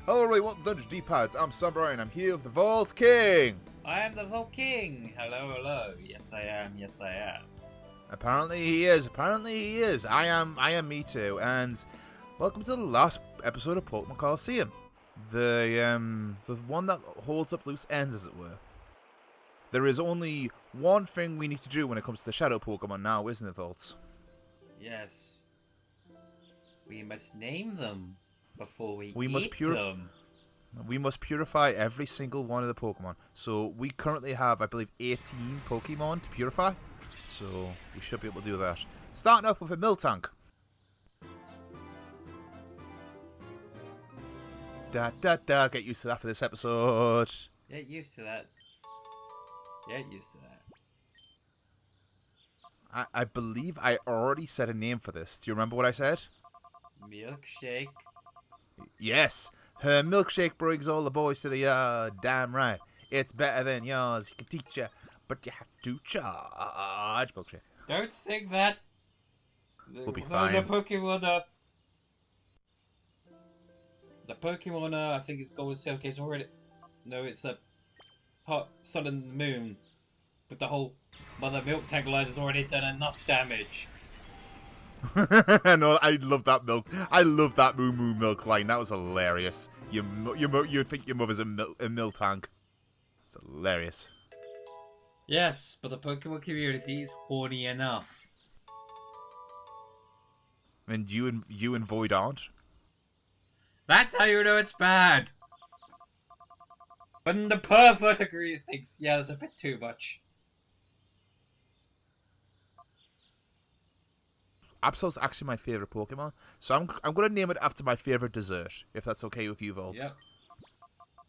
Hello, everybody, welcome to Dungeon D-Pads. I'm Sombre Volts and I'm here with the Vault King. I am the Vault King. Hello, hello. Yes, I am. Yes, I am. Apparently he is. I am me too. And welcome to the last episode of Pokémon Colosseum. The one that holds up loose ends, as it were. There is only one thing we need to do when it comes to the Shadow Pokemon now, isn't it, Volts? Yes. We must name them before we must eat them. We must purify every single one of the Pokemon. So we currently have, I believe, 18 Pokemon to purify. So we should be able to do that. Starting off with a Miltank. Get used to that for this episode. Get used to that. Get used to that. I believe I already said a name for this. Do you remember what I said? Milkshake. Yes. Her milkshake brings all the boys to the yard. Damn right. It's better than yours. He can teach you, but you have to charge. Milkshake. Don't sing that. We'll be fine. The Pokemon, I think it's Golden Silk. It's already... No, it's a hot sun and moon. But the whole Mother Milk Tank line has already done enough damage. No, I love that milk. I love that Moo Moo milk line. That was hilarious. You'd think your mother's a Miltank. It's hilarious. Yes, but the Pokemon community is horny enough. And you and Void aren't. That's how you know it's bad. But the pervert thinks, yeah, there's a bit too much. Absol's actually my favourite Pokemon, so I'm going to name it after my favourite dessert, if that's okay with you, Volts. Yep.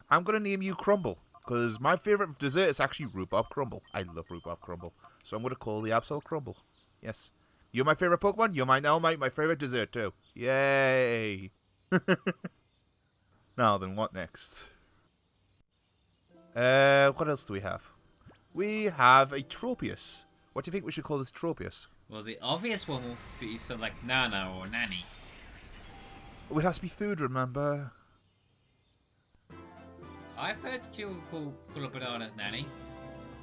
I'm going to name you Crumble, because my favourite dessert is actually Rhubarb Crumble. I love Rhubarb Crumble, so I'm going to call the Absol Crumble. Yes. You're my favourite Pokemon, you're my favourite dessert too. Yay! Now then, what next? What else do we have? We have a Tropius. What do you think we should call this Tropius? Well, the obvious one would be something like Nana or Nanny. Oh, it has to be food, remember? I've heard you call a banana Nanny.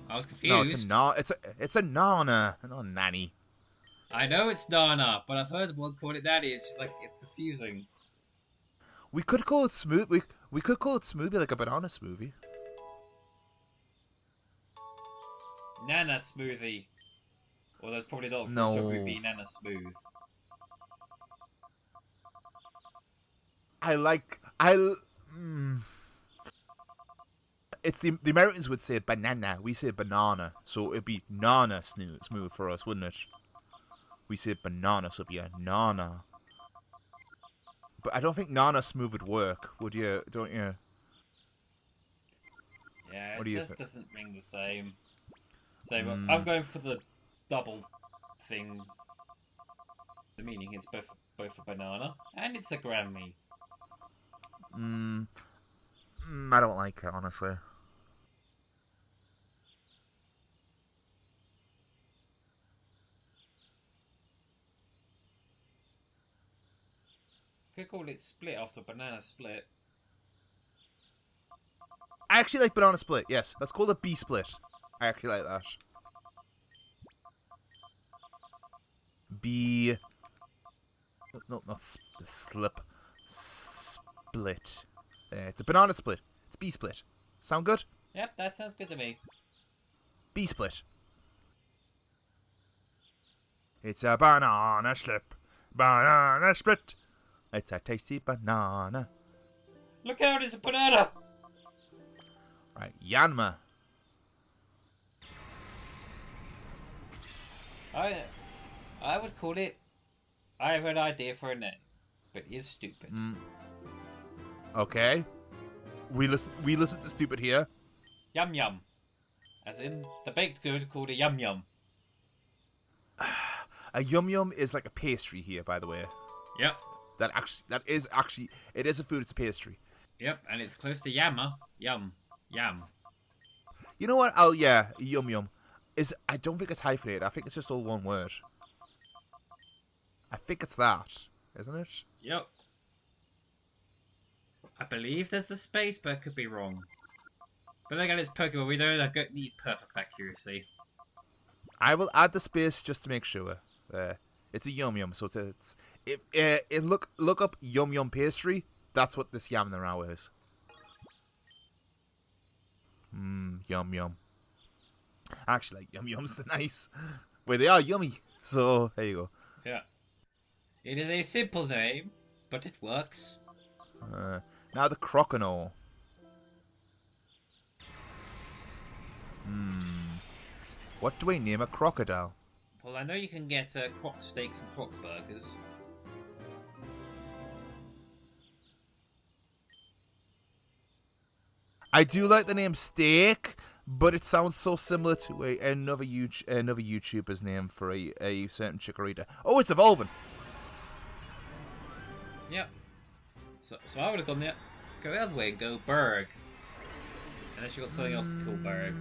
I was confused. No, it's a Nana, not a Nanny. I know it's Nana, but I've heard one call it Nanny. It's just like, it's confusing. We could call it smooth. We could call it smoothie, like a banana smoothie. Nana smoothie. Well, there's probably not a fruit, No. so it would be Nana smooth. It's the Americans would say banana. We say banana, so it'd be Nana smooth for us, wouldn't it? We say banana, so it'd be a Nana. But I don't think Nana smooth would work, would you? Don't you? Yeah, What do it you just think? doesn't ring the same. So, I'm going for the double thing. The meaning is both a banana and it's a Grammy. I don't like it, honestly. Could call it split after banana split. I actually like banana split. Yes, let's call it B split. I actually like that. B. No, not slip. Split. It's a banana split. It's B split. Sound good? Yep, that sounds good to me. B split. It's a banana slip. Banana split. It's a tasty banana. Look out, it's a banana! Right, Yanma. I would call it... I have an idea for a name, but it's stupid. Okay. We listen to stupid here. Yum Yum. As in, the baked good called a Yum Yum. A Yum Yum is like a pastry here, by the way. Yep. It is a food, it's a pastry. Yep, and it's close to Yammer. Yum. Yum. You know what? Oh yeah, Yum Yum. I don't think it's hyphenated. I think it's just all one word. I think it's that, isn't it? Yep. I believe there's a space, but I could be wrong. But then again, it's Pokemon. We don't need perfect accuracy. I will add the space just to make sure. It's a yum yum, so look up yum yum pastry. That's what this yam now is. Yum yum. Actually, like yum yums, they're nice. Well, they are yummy. So there you go. Yeah. It is a simple name, but it works. Now the Croconaw. What do we name a crocodile? Well, I know you can get croc steaks and croc burgers. I do like the name Steak, but it sounds so similar to another YouTuber's name for a certain chikorita. Oh, it's evolving. Yep. So I would have gone go the other way and go Berg. Unless you got something else to call Berg.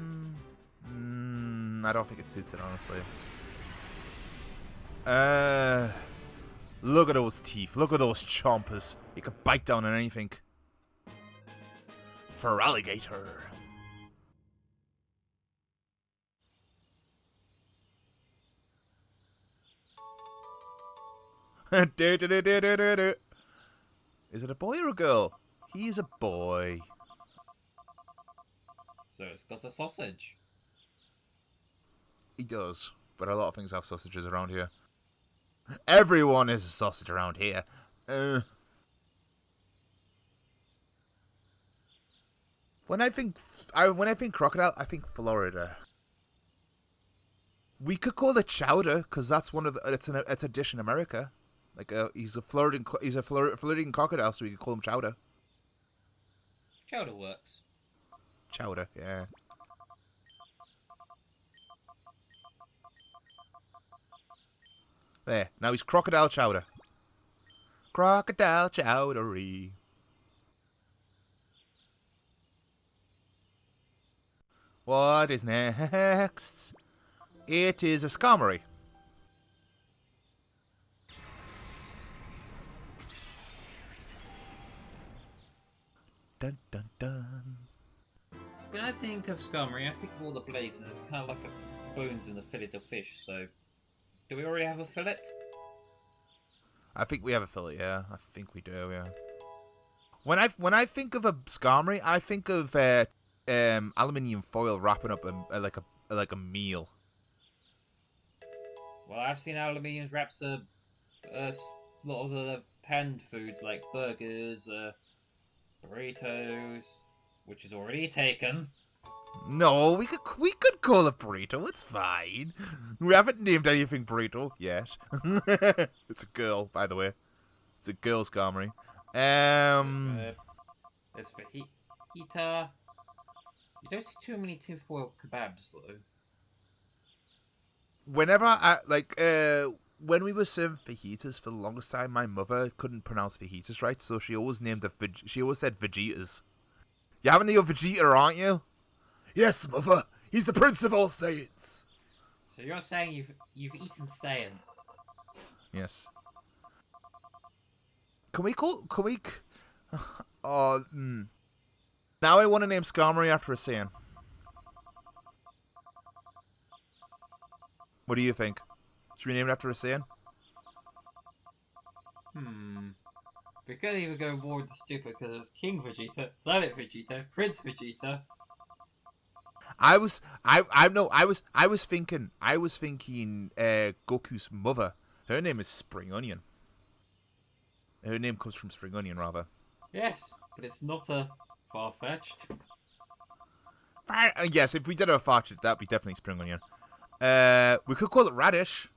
I don't think it suits it, honestly. Look at those teeth. Look at those chompers. You could bite down on anything. For alligator. Is it a boy or a girl? He's a boy. So it's got a sausage. He does, but a lot of things have sausages around here. Everyone is a sausage around here. When I think crocodile, I think Florida. We could call it chowder because that's one of the, it's a dish in America. Like he's a Floridian crocodile, so we could call him chowder. Chowder works. Chowder, yeah. There, now he's crocodile chowder. Crocodile chowdery. What is next? It is a Skarmory. Dun dun dun. When I think of Skarmory, I think of all the blades and kind of like bones in the fillet of fish. So, do we already have a fillet? I think we have a fillet. Yeah, I think we do. Yeah. When I think of a Skarmory, I think of aluminium foil wrapping up like a meal. Well, I've seen aluminium wraps a lot of the canned foods like burgers, burritos, which is already taken. No, we could call it burrito. It's fine. We haven't named anything burrito yet. It's a girl, by the way. It's a girl Skarmory. There's fajita. You don't see too many tinfoil kebabs though. Whenever when we were serving fajitas for the longest time, my mother couldn't pronounce fajitas right, so she always said Vegetas. You're having your Vegeta, aren't you? Yes, mother. He's the prince of all Saiyans. So you're saying you've eaten Saiyan? Yes. Can we? Now I want to name Skarmory after a Saiyan. What do you think? Should we name it after a Saiyan? We could even go more with the stupid because there's King Vegeta, Planet Vegeta, Prince Vegeta. I was thinking Goku's mother. Her name is Spring Onion. Her name comes from Spring Onion, rather. Yes, but it's not a far-fetched. Yes, if we did a far-fetched, that'd be definitely Spring Onion. We could call it Radish.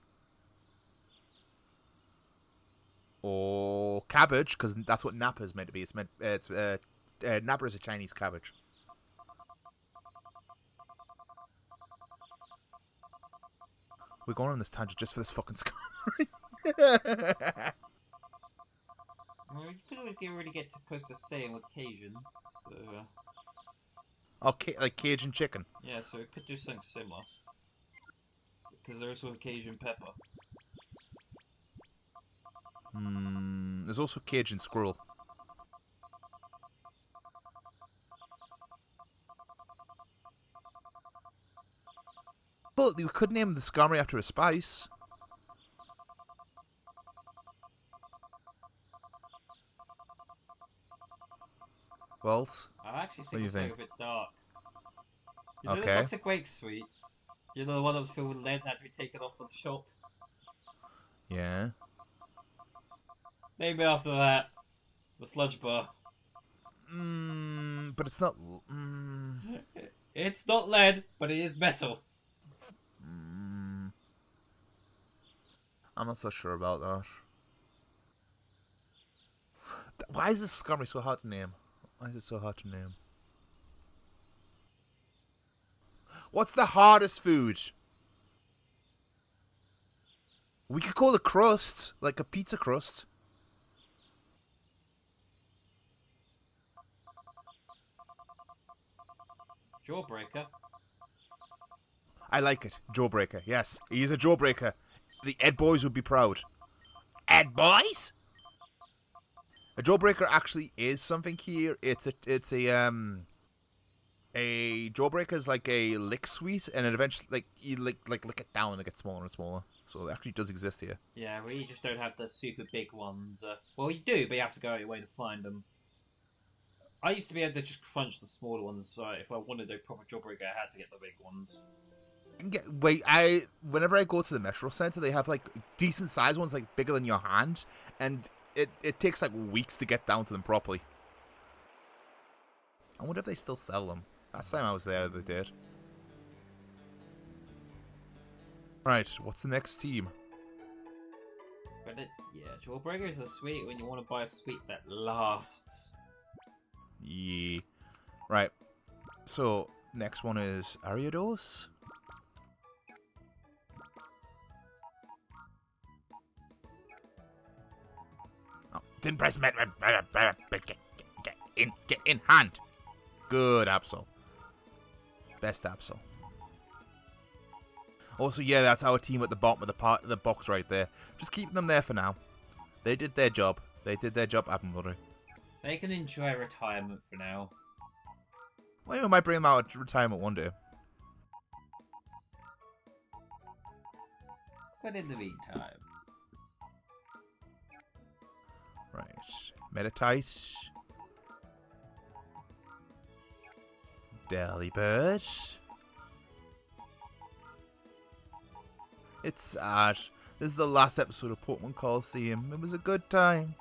Or cabbage, because that's what Nappa's meant to be. Nappa is a Chinese cabbage. We're going on this tangent just for this fucking Skarmory. Well, you could already get close to Saiyan with Cajun, so... Okay, like Cajun chicken. Yeah, so it could do something similar. Because there's also Cajun pepper. There's also Cajun squirrel. you could name the Skarmory after a spice. Volts? I actually What do you think it's think? a bit dark. You know the Okay. Toxic Wake Sweet? You know the one that was filled with lead and had to be taken off the shop? Yeah. Name it after that. The Sludge Bar. But it's not. It's not lead, but it is metal. I'm not so sure about that. Why is this Skarmory so hard to name? Why is it so hard to name? What's the hardest food? We could call it crust, like a pizza crust. Jawbreaker. I like it. Jawbreaker, yes. He is a jawbreaker. The Ed Boys would be proud. Ed Boys? A jawbreaker actually is something here. It's a jawbreaker is like a lick sweet, and it eventually like you lick it down and it gets smaller and smaller. So it actually does exist here. Yeah, we just don't have the super big ones. Well, you do, but you have to go out your way to find them. I used to be able to just crunch the smaller ones, so if I wanted a proper jawbreaker, I had to get the big ones. Whenever I go to the Metro Center, they have like decent sized ones, like bigger than your hand, and it takes like weeks to get down to them properly. I wonder if they still sell them. Last time I was there, they did. Right, what's the next team? But jawbreakers are sweet when you want to buy a sweet that lasts. Yeah. Right. So, next one is Ariados. Oh, didn't press get in hand. Good Absol. Best Absol. Also, yeah, that's our team at the bottom of the box right there. Just keep them there for now. They did their job. They did their job admirably. They can enjoy retirement for now. Well, we might bring them out at retirement one day. But in the meantime... Right. Meditite. Delibird. It's sad. This is the last episode of Pokemon Colosseum. It was a good time.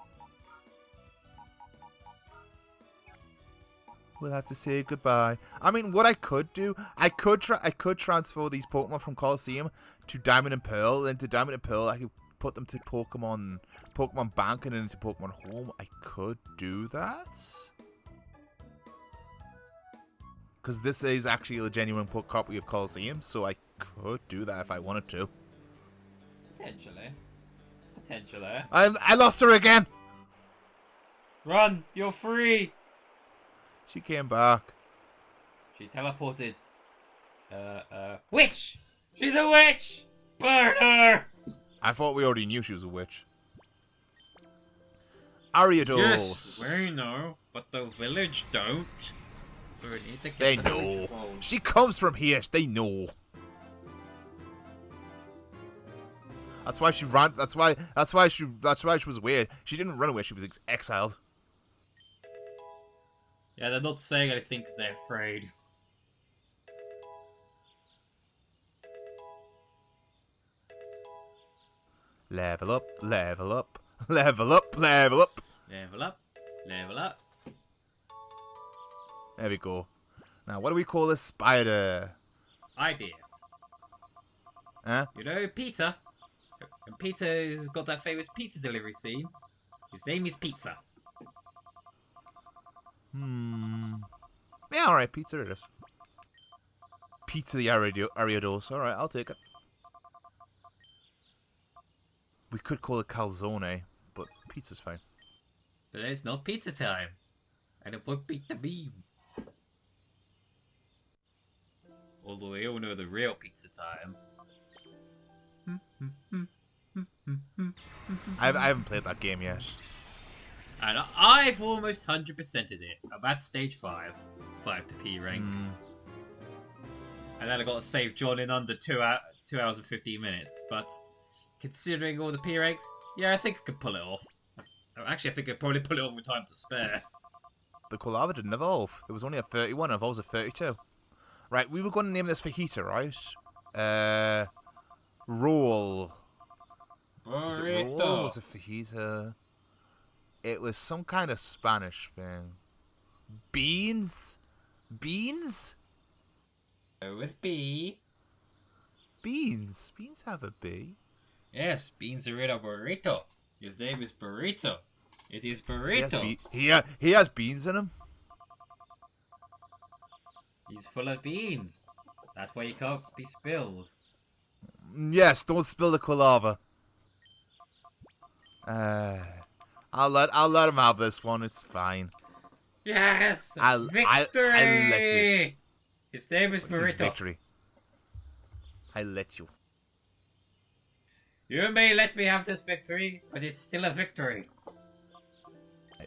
We'll have to say goodbye. I mean, what I could do, I could transfer these Pokemon from Colosseum to Diamond and Pearl. Then to Diamond and Pearl, I could put them to Pokemon Bank and then into Pokemon Home. I could do that. Because this is actually a genuine copy of Colosseum, so I could do that if I wanted to. Potentially. I lost her again! Run! You're free! She came back. She teleported. Witch! She's a witch! Burn her! I thought we already knew she was a witch. Ariados. Yes, we know, but the village don't. So we need to get They the know. village involved. She comes from here. They know. That's why she ran. That's why she was weird. She didn't run away. She was exiled. Yeah, they're not saying anything because they're afraid. Level up, level up, level up, level up. Level up, level up. There we go. Now, what do we call this spider? Idea. Huh? You know Peter? And Peter's got that famous pizza delivery scene. His name is Pizza. Yeah, alright, pizza it is. Pizza the Ariados. Alright, I'll take it. We could call it calzone, but pizza's fine. But it's not pizza time. And it won't beat the beam. Although we all know the real pizza time. I haven't played that game yet. And I've almost 100%ed it. I'm at stage 5. 5 to P rank. And then I got to save John in under 2 hours and 15 minutes. But considering all the P ranks, yeah, I think I could pull it off. Actually, I think I could probably pull it off with time to spare. The Colava didn't evolve. It was only a 31. It evolves a 32. Right, we were going to name this Fajita, right? Roll. Was it roll? Burrito. Was it fajita? It was some kind of Spanish thing. Beans? Beans? Go with B. Beans. Beans have a B. Yes, beans are in a burrito. His name is Burrito. It is Burrito. He has beans in him. He's full of beans. That's why he can't be spilled. Yes, don't spill the Colava. I'll let him have this one. It's fine. Yes, victory. I'll let you. His name is Burrito. Victory. I let you. You may let me have this victory, but it's still a victory.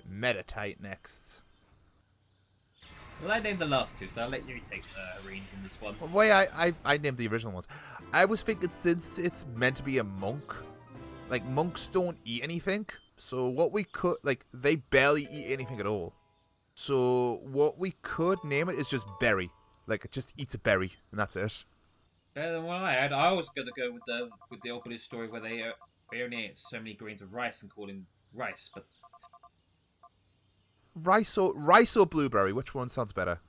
Meditate next. Well, I named the last two, so I'll let you take the reins in this one. Well, the way I named the original ones. I was thinking since it's meant to be a monk, like monks don't eat anything, so what we could, like, they barely eat anything at all. So what we could name it is just berry. Like, it just eats a berry, and that's it. Better than what I had. I was going to go with the old British story where they only ate so many grains of rice and called him rice, but... Rice or blueberry? Which one sounds better?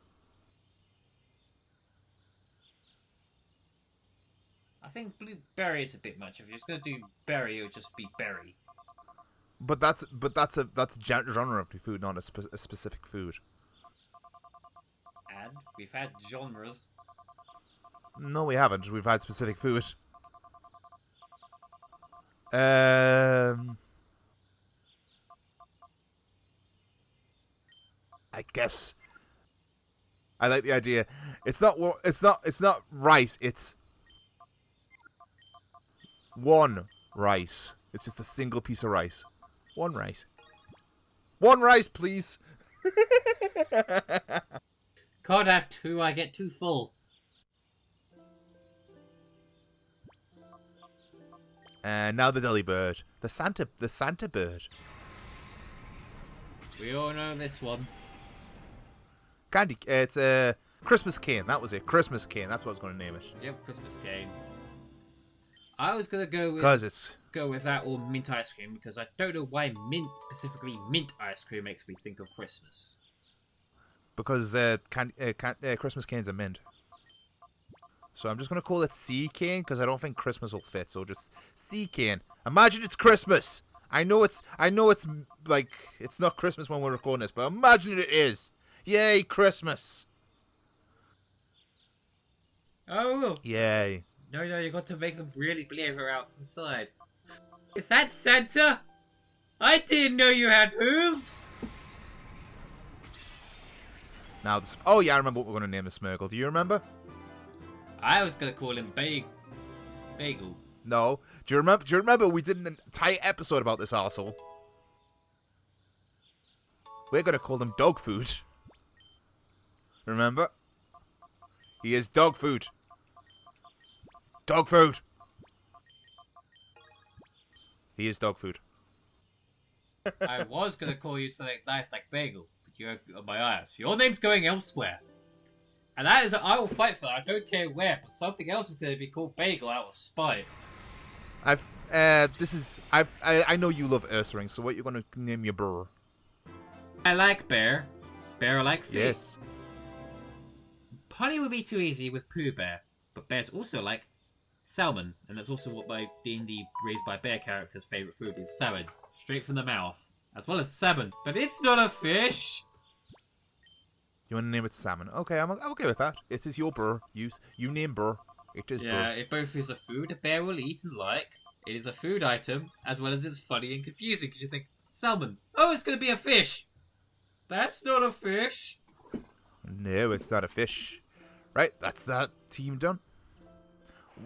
I think blueberry is a bit much. If you're just going to do berry, it would just be berry. But that's a genre of food, not a specific food. And we've had genres. No, we haven't. We've had specific food. I guess I like the idea. It's not rice. It's one rice. It's just a single piece of rice. One rice. One rice, please. Can't have two. I get too full. And now the deli bird, the Santa bird. We all know this one. Candy. It's a Christmas cane. That was it. Christmas cane. That's what I was going to name it. Yep, Christmas cane. I was gonna go with that or mint ice cream because I don't know why specifically mint ice cream makes me think of Christmas. Because Christmas canes are mint. So I'm just gonna call it sea cane because I don't think Christmas will fit. So just sea cane. Imagine it's Christmas. I know it's like it's not Christmas when we're recording this, but imagine it is. Yay, Christmas! Oh! Yay! No, you got to make them really blare out inside. Is that Santa? I didn't know you had hooves. Now, oh yeah, I remember what we're going to name the Smurgle. Do you remember? I was going to call him Bagel. No. Do you remember we did an entire episode about this arsehole? We're going to call him dog food. Remember? He is dog food. Dog food. He is dog food. I was going to call you something nice like Bagel, but you're on my eyes. Your name's going elsewhere. And that is, I will fight for that. I don't care where, but something else is going to be called Bagel out of spite. I know you love Ursaring, so what you're going to name your burr? I like bear. Bear I like fish. Yes. Honey would be too easy with Pooh Bear, but bears also like salmon, and that's also what my D&D Raised by Bear character's favourite food is, salmon. Straight from the mouth. As well as salmon, but it's not a fish! You want to name it salmon? Okay, I'm okay with that. It is your burr. You name burr. It is burr. Yeah, it both is a food a bear will eat and like. It is a food item, as well as it's funny and confusing, because you think, salmon, oh, it's going to be a fish! That's not a fish! No, it's not a fish. Right, that's that team done.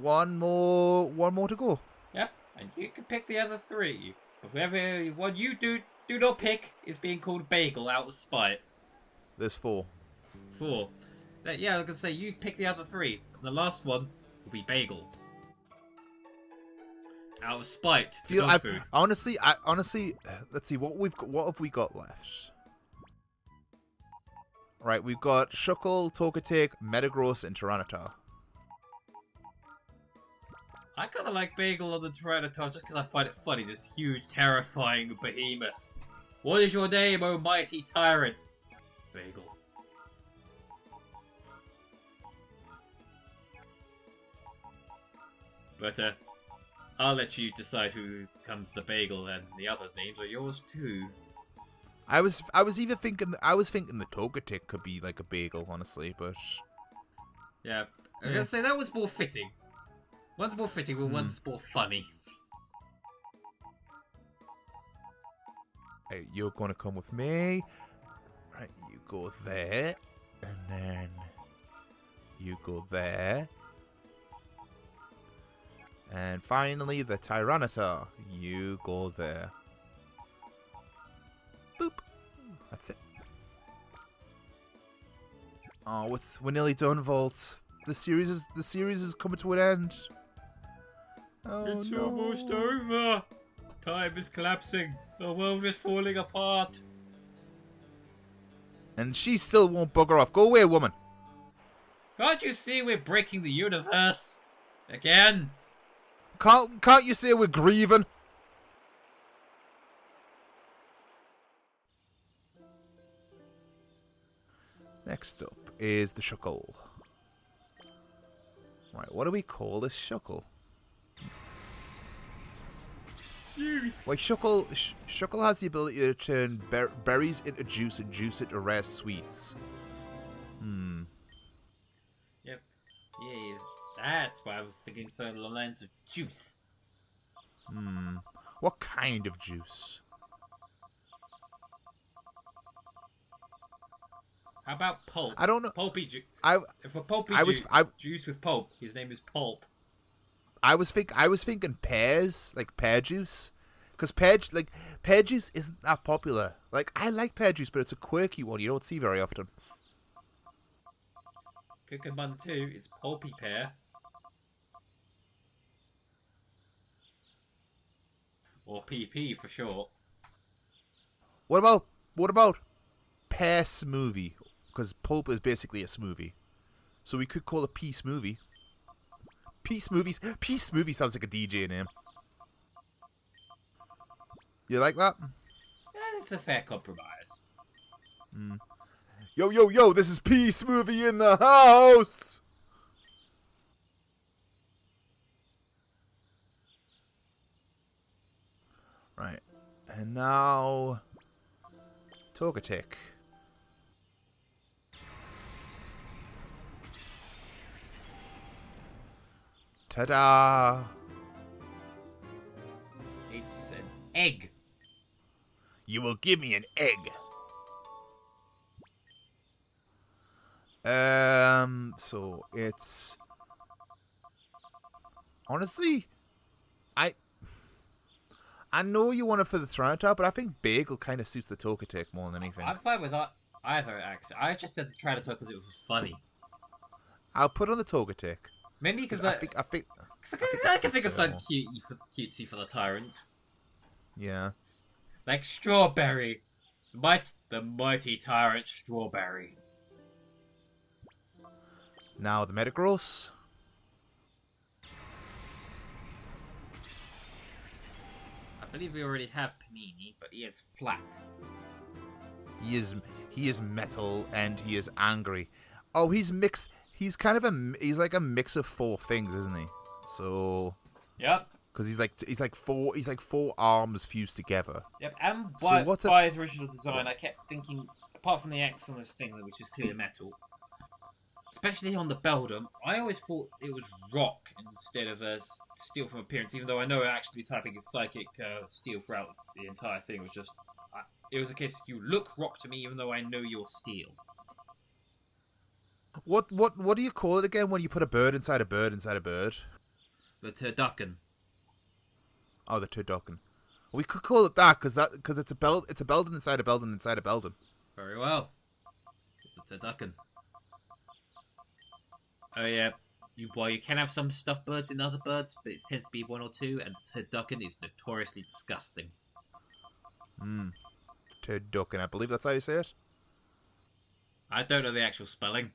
One more to go. Yep, and you can pick the other three. But whoever one you do not pick is being called Bagel out of spite. There's 4. 4. Yeah, I was gonna say you pick the other three. And the last one will be bagel. Out of spite to dog food. Honestly, let's see what have we got left. Right, we've got Shuckle, Togetic, Metagross, and Tyranitar. I kind of like Bagel on the Tyranitar just because I find it funny. This huge, terrifying behemoth. What is your name, O mighty tyrant? Bagel. But I'll let you decide who becomes the Bagel, and the others' names are yours too. I was thinking the Togetic could be like a bagel, honestly, but yeah, I was gonna say that was more fitting. One's more fitting, but one's more funny. Hey, you're gonna come with me. Right, you go there, and then you go there, and finally the Tyranitar. You go there. Boop. That's it. Oh, we're nearly done, Volts. The series is coming to an end. Oh, it's no. almost over. Time is collapsing. The world is falling apart. And she still won't bugger off. Go away, woman. Can't you see we're breaking the universe? Again? Can't you see we're grieving? Next up is the Shuckle. Right, what do we call this Shuckle? Juice. Like Shuckle has the ability to turn berries into juice and juice into rare sweets. Yep. Yes. That's why I was thinking so along the lines of juice. What kind of juice? How about pulp? I don't know. Pulpy juice. If a pulpy juice with pulp, his name is Pulp. I was thinking pears, like pear juice, because pear juice isn't that popular. Like, I like pear juice, but it's a quirky one you don't see very often. Could combine the two. It's pulpy pear. Or PP for short. What about pear smoothie? Because pulp is basically a smoothie, so we could call it pea smoothie. Pea smoothie sounds like a DJ name. You like that? Yeah, it's a fair compromise. Yo, this is pea smoothie in the house. Right, and now Togetic. Ta-da! It's an egg. You will give me an egg. So it's honestly, I know you want it for the Tyranitar, but I think Bagel kind of suits the Togetic more than anything. I'm fine with either, actually. I just said the Tyranitar because it was funny. I'll put on the Togetic. Mainly because I think I can think of something cutesy for the Tyrant. Yeah. Like Strawberry. The mighty Tyrant Strawberry. Now the Metagross. I believe we already have Panini, but he is flat. He is metal and he is angry. Oh, he's mixed. He's kind of he's like a mix of four things, isn't he? So. Yep. Because he's like four arms fused together. Yep. And so by his original design, I kept thinking, apart from the X on this thing, which is clear metal, especially on the Beldum, I always thought it was rock instead of steel from appearance. Even though I know actually typing is psychic steel throughout the entire thing was just. It was a case you look rock to me, even though I know you're steel. What do you call it again when you put a bird inside a bird inside a bird? The turducken. Oh, the turducken. We could call it that because it's a Beldum inside a Beldum inside a Beldum. Very well. It's the turducken. Oh yeah. You can have some stuffed birds in other birds, but it tends to be one or two, and the turducken is notoriously disgusting. Turducken, I believe that's how you say it. I don't know the actual spelling.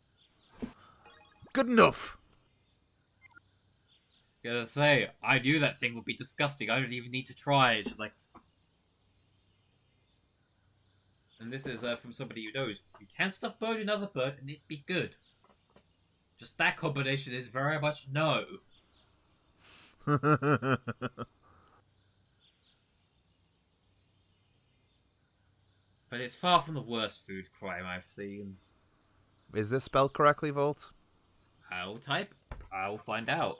Good enough. Gotta say, I knew that thing would be disgusting. I don't even need to try. It's just like, and this is from somebody who knows you can stuff bird in other bird, and it'd be good. Just that combination is very much no. Is But it's far from the worst food crime I've seen. this spelled correctly, Volt? I will type. I will find out.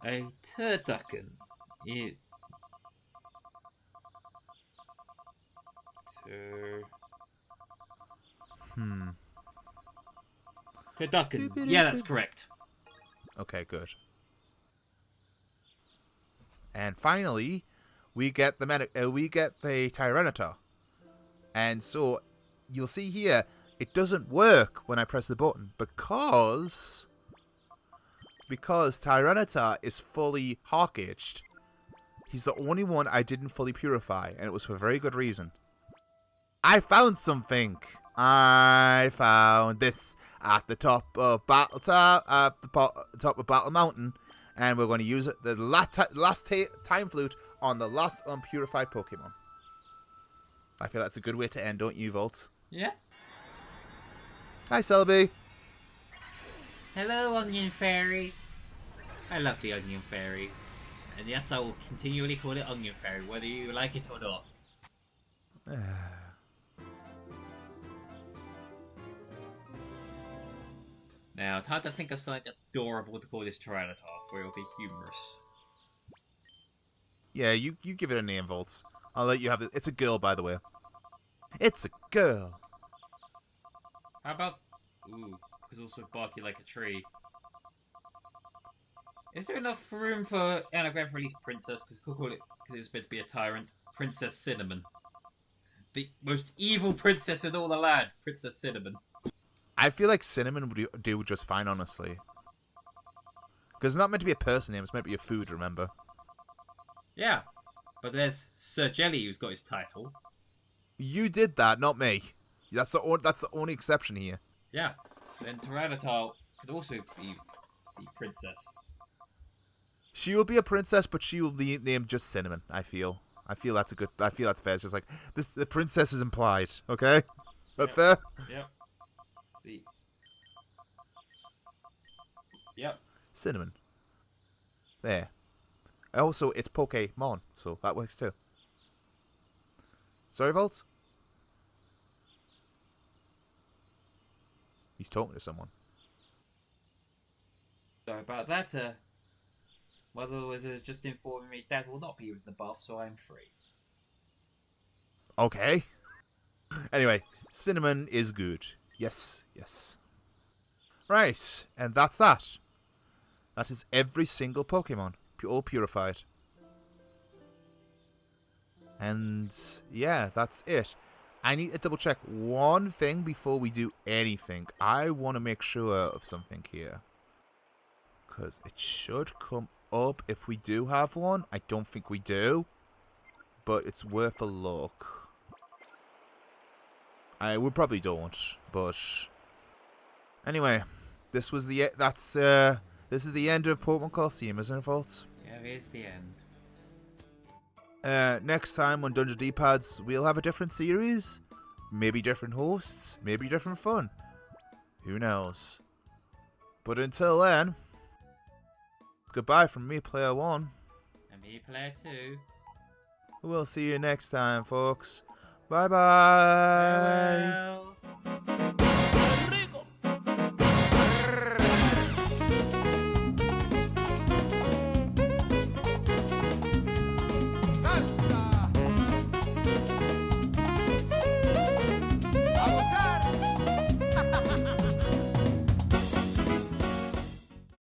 A turducken. It. Turducken. Yeah, that's correct. Okay, good. And finally, we get the Tyranitar. And so, you'll see here, it doesn't work when I press the button because Tyranitar is fully Hawk-aged. He's the only one I didn't fully purify, and it was for a very good reason. I found something. I found this at the top of Battle Mountain, and we're going to use it the last time flute on the last unpurified Pokemon. I feel that's a good way to end, don't you, Volt? Yeah. Hi, Selby. Hello, Onion Fairy. I love the Onion Fairy. And yes, I will continually call it Onion Fairy, whether you like it or not. Now, it's hard to think of something adorable to call this Tyranitar, for it will be humorous. Yeah, you give it a name, Volts. I'll let you have it. It's a girl, by the way. It's a girl. How about... Ooh, it's also barky like a tree. Is there enough room for anagram for at least Princess? Because we'll call it, because it's meant to be a tyrant. Princess Cinnamon. The most evil princess in all the land. Princess Cinnamon. I feel like Cinnamon would do just fine, honestly. Because it's not meant to be a person name, it's meant to be a food, remember? Yeah. But there's Sir Jelly who's got his title. You did that, not me. That's the only exception here. Yeah. Then Tyranitar could also be princess. She will be a princess, but she will be named just Cinnamon, I feel. I feel that's fair. It's just like, the princess is implied, okay? That fair? Yep. Yep. Cinnamon. There. Also, it's Pokémon, so that works too. Sorry, Volt? He's talking to someone. Sorry about that. Mother was just informing me Dad will not be using the bath, so I'm free. Okay. Anyway, Cinnamon is good. Yes, yes. Right, and that's that. That is every single Pokemon, all purified. And yeah, that's it. I need to double check one thing before we do anything. I want to make sure of something here. Because it should come up if we do have one. I don't think we do. But it's worth a look. We probably don't, but anyway, this is the end of Pokemon Colosseum, isn't it, Volts? Yeah, it is the end. Next time on Dungeon D-Pads, we'll have a different series, maybe different hosts, maybe different fun. Who knows? But until then, goodbye from me, Player 1. And me, Player 2. We'll see you next time, folks. Bye-bye. Farewell.